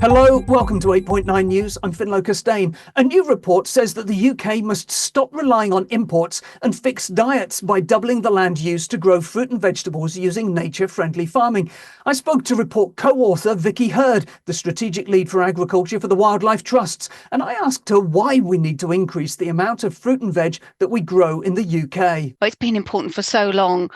Hello, welcome to 8.9 News. I'm Ffinlo Costain. A new report says that the UK must stop relying on imports and fix diets by doubling the land used to grow fruit and vegetables using nature-friendly farming. I spoke to report co-author Vicki Hird, the strategic lead for agriculture for the Wildlife Trusts, and I asked her why we need to increase the amount of fruit and veg that we grow in the UK. It's been important for so long.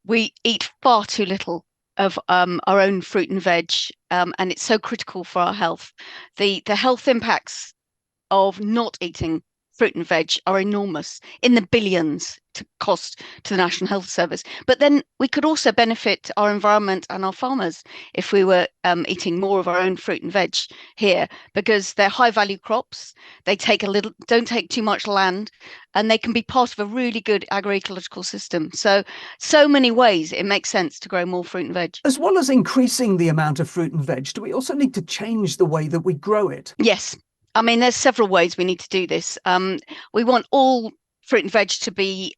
We eat far too little of our own fruit and veg, and it's so critical for our health. The health impacts of not eating fruit and veg are enormous, in the billions to cost to the National Health Service. But then we could also benefit our environment and our farmers if we were eating more of our own fruit and veg here, because they're high value crops. They don't take too much land, and they can be part of a really good agroecological system. So many ways it makes sense to grow more fruit and veg. As well as increasing the amount of fruit and veg, do we also need to change the way that we grow it? Yes. I mean, there's several ways we need to do this. We want all fruit and veg to be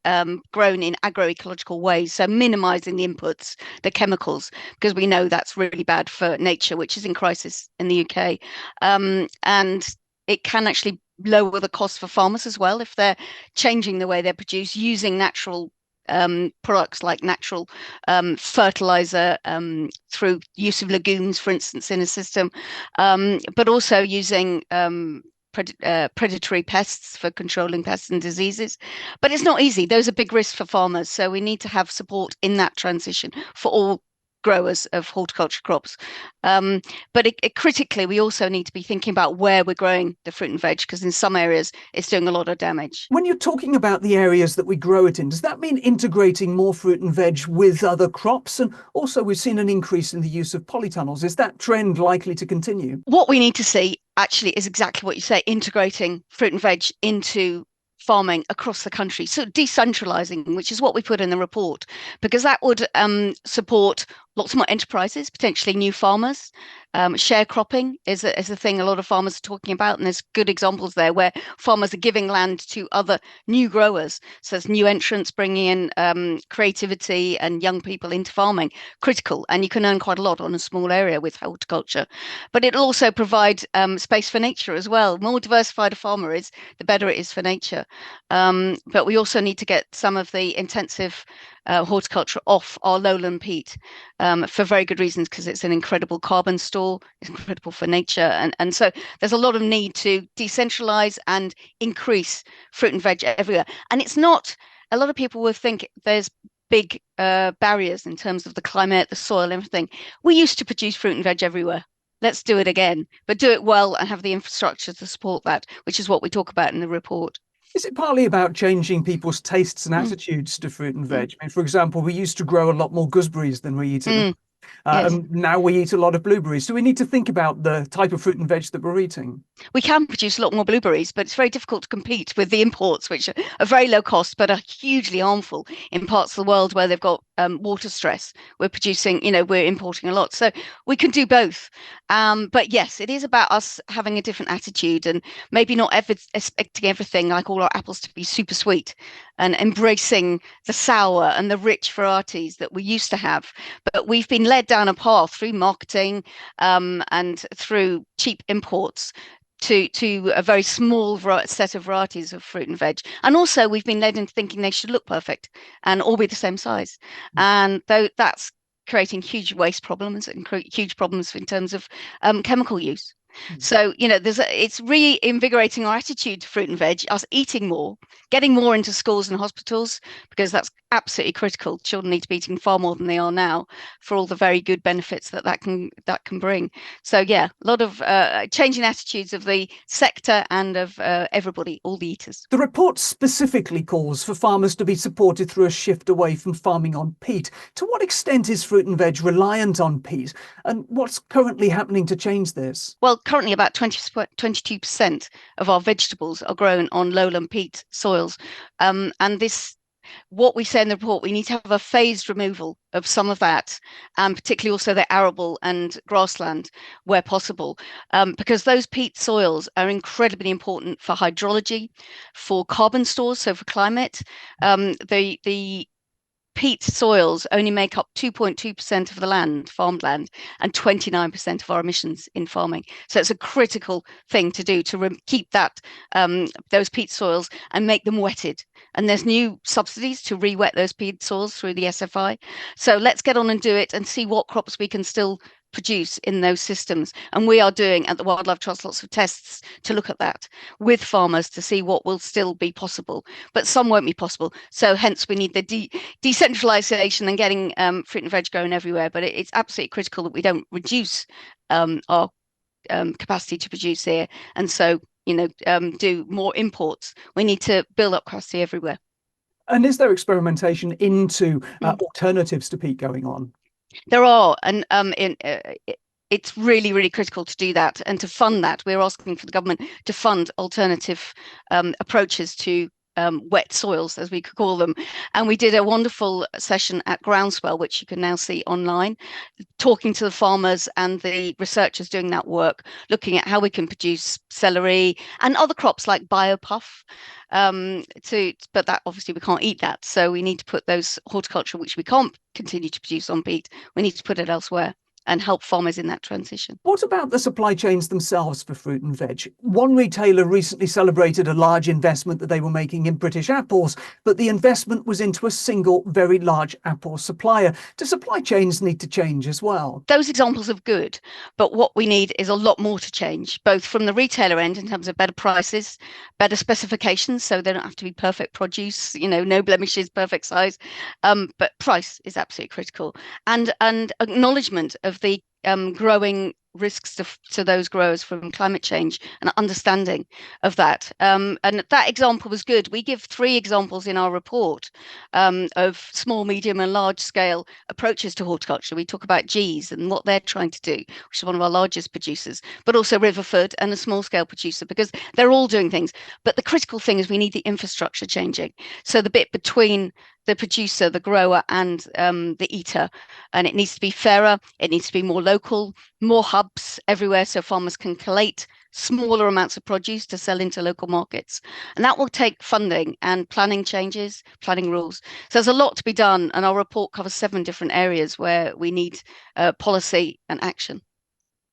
grown in agroecological ways, so minimizing the inputs, the chemicals, because we know that's really bad for nature, which is in crisis in the UK. And it can actually lower the cost for farmers as well if they're changing the way they're produced using natural products like natural fertilizer through use of legumes, for instance, in a system, but also using predatory pests for controlling pests and diseases. But it's not easy. Those are big risks for farmers. So we need to have support in that transition for all growers of horticulture crops. But critically, we also need to be thinking about where we're growing the fruit and veg, because in some areas it's doing a lot of damage. When you're talking about the areas that we grow it in, does that mean integrating more fruit and veg with other crops? And also, we've seen an increase in the use of polytunnels. Is that trend likely to continue? What we need to see actually is exactly what you say, integrating fruit and veg into farming across the country. So decentralizing, which is what we put in the report, because that would support lots more enterprises, potentially new farmers. Sharecropping is a thing a lot of farmers are talking about, and there's good examples there where farmers are giving land to other new growers. So there's new entrants bringing in creativity and young people into farming, critical, and you can earn quite a lot on a small area with horticulture. But it'll also provide space for nature as well. The more diversified a farmer is, the better it is for nature. But we also need to get some of the intensive horticulture off our lowland peat for very good reasons, because it's an incredible carbon store, it's incredible for nature. And so there's a lot of need to decentralize and increase fruit and veg everywhere. And it's not, a lot of people will think there's big barriers in terms of the climate, the soil, everything. We used to produce fruit and veg everywhere. Let's do it again, but do it well and have the infrastructure to support that, which is what we talk about in the report. Is it partly about changing people's tastes and attitudes to fruit and veg? I mean, for example, we used to grow a lot more gooseberries than we eat at the Yes. and now we eat a lot of blueberries. Do we need to think about the type of fruit and veg that we're eating? We can produce a lot more blueberries, but it's very difficult to compete with the imports, which are very low cost but are hugely harmful in parts of the world where they've got water stress. We're importing a lot. So we can do both. But yes, it is about us having a different attitude and maybe not expecting everything, like all our apples, to be super sweet, and embracing the sour and the rich varieties that we used to have. But we've been led down a path through marketing and through cheap imports to a very small set of varieties of fruit and veg. And also we've been led into thinking they should look perfect and all be the same size. And though that's creating huge waste problems and huge problems in terms of chemical use. So, it's reinvigorating our attitude to fruit and veg, us eating more, getting more into schools and hospitals, because that's absolutely critical. Children need to be eating far more than they are now for all the very good benefits that can bring. So, yeah, a lot of changing attitudes of the sector and of everybody, all the eaters. The report specifically calls for farmers to be supported through a shift away from farming on peat. To what extent is fruit and veg reliant on peat? And what's currently happening to change this? Well, currently about 22% of our vegetables are grown on lowland peat soils. And what we say in the report, we need to have a phased removal of some of that, and particularly also the arable and grassland where possible, because those peat soils are incredibly important for hydrology, for carbon stores, so for climate. The peat soils only make up 2.2% of the land, farmland, and 29% of our emissions in farming. So it's a critical thing to do to keep that those peat soils and make them wetted. And there's new subsidies to re-wet those peat soils through the SFI. So let's get on and do it and see what crops we can still produce in those systems. And we are doing at the Wildlife Trust lots of tests to look at that with farmers to see what will still be possible, but some won't be possible. So hence we need the decentralization and getting fruit and veg growing everywhere. But it's absolutely critical that we don't reduce our capacity to produce here. And so, do more imports. We need to build up capacity everywhere. And is there experimentation into alternatives to peat going on? There are, and it's really, really critical to do that and to fund that. We're asking for the government to fund alternative approaches to wet soils, as we could call them. And we did a wonderful session at Groundswell, which you can now see online, talking to the farmers and the researchers doing that work, looking at how we can produce celery and other crops like biopuff. But that obviously we can't eat that. So we need to put those horticulture, which we can't continue to produce on peat, we need to put it elsewhere and help farmers in that transition. What about the supply chains themselves for fruit and veg? One retailer recently celebrated a large investment that they were making in British apples, but the investment was into a single, very large apple supplier. Do supply chains need to change as well? Those examples are good, but what we need is a lot more to change, both from the retailer end in terms of better prices, better specifications, so they don't have to be perfect produce, no blemishes, perfect size, but price is absolutely critical, and acknowledgement of the growing risks to those growers from climate change and understanding of that. And that example was good. We give 3 examples in our report of small, medium and large scale approaches to horticulture. We talk about G's and what they're trying to do, which is one of our largest producers, but also Riverford and a small scale producer, because they're all doing things. But the critical thing is we need the infrastructure changing. So the bit between the producer, the grower and the eater, and it needs to be fairer, it needs to be more local, more hubs everywhere so farmers can collate smaller amounts of produce to sell into local markets. And that will take funding and planning changes, planning rules. So there's a lot to be done, and our report covers 7 different areas where we need policy and action.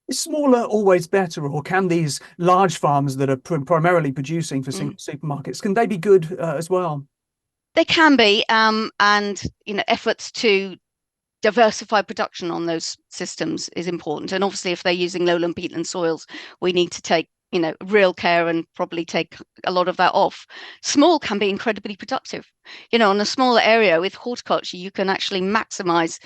Is smaller always better, or can these large farms that are primarily producing for single supermarkets, can they be good as well? They can be, and efforts to diversify production on those systems is important. And obviously, if they're using lowland peatland soils, we need to take real care and probably take a lot of that off. Small can be incredibly productive. On a smaller area with horticulture, you can actually maximize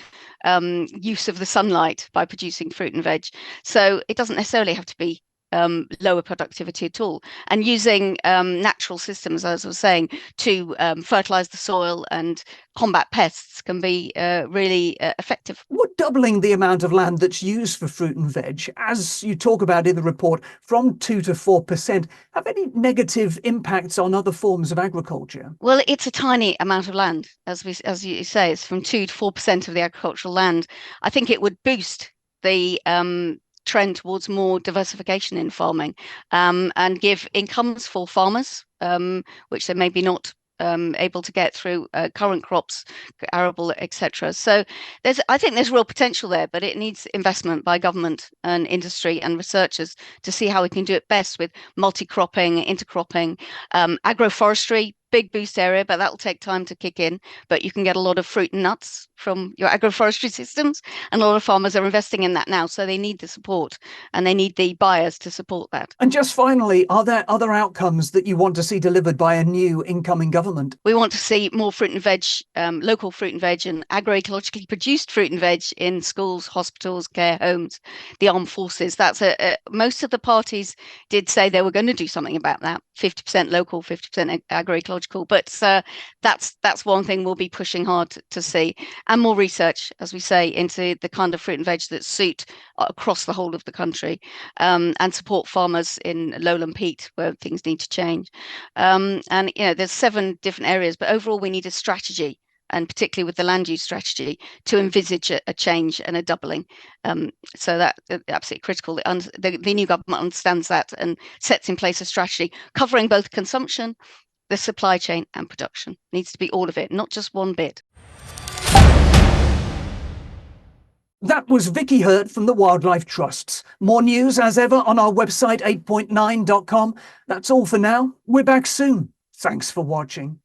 use of the sunlight by producing fruit and veg. So it doesn't necessarily have to be lower productivity at all, and using natural systems, as I was saying, to fertilize the soil and combat pests can be really effective. Would doubling the amount of land that's used for fruit and veg, as you talk about in the report, from 2 to 4%, have any negative impacts on other forms of agriculture? Well, it's a tiny amount of land, as you say, it's from 2 to 4% of the agricultural land. I think it would boost the trend towards more diversification in farming, and give incomes for farmers, which they may be not able to get through current crops, arable, etc. So I think there's real potential there, but it needs investment by government and industry and researchers to see how we can do it best with multi-cropping, intercropping, agroforestry. Big boost area, but that will take time to kick in. But you can get a lot of fruit and nuts from your agroforestry systems, and a lot of farmers are investing in that now. So they need the support, and they need the buyers to support that. And just finally, are there other outcomes that you want to see delivered by a new incoming government? We want to see more fruit and veg, local fruit and veg, and agroecologically produced fruit and veg in schools, hospitals, care homes, the armed forces. That's most of the parties did say they were going to do something about that. 50% local, 50% agroecological. But that's one thing we'll be pushing hard to see, and more research, as we say, into the kind of fruit and veg that suit across the whole of the country, and support farmers in lowland peat where things need to change. And there's 7 different areas, but overall we need a strategy, and particularly with the land use strategy, to envisage a change and a doubling. So that's absolutely critical. The new government understands that and sets in place a strategy covering both consumption, the supply chain and production. It needs to be all of it, not just one bit. That was Vicki Hird from the Wildlife Trusts. More news as ever on our website 8.9.com. That's all for now. We're back soon. Thanks for watching.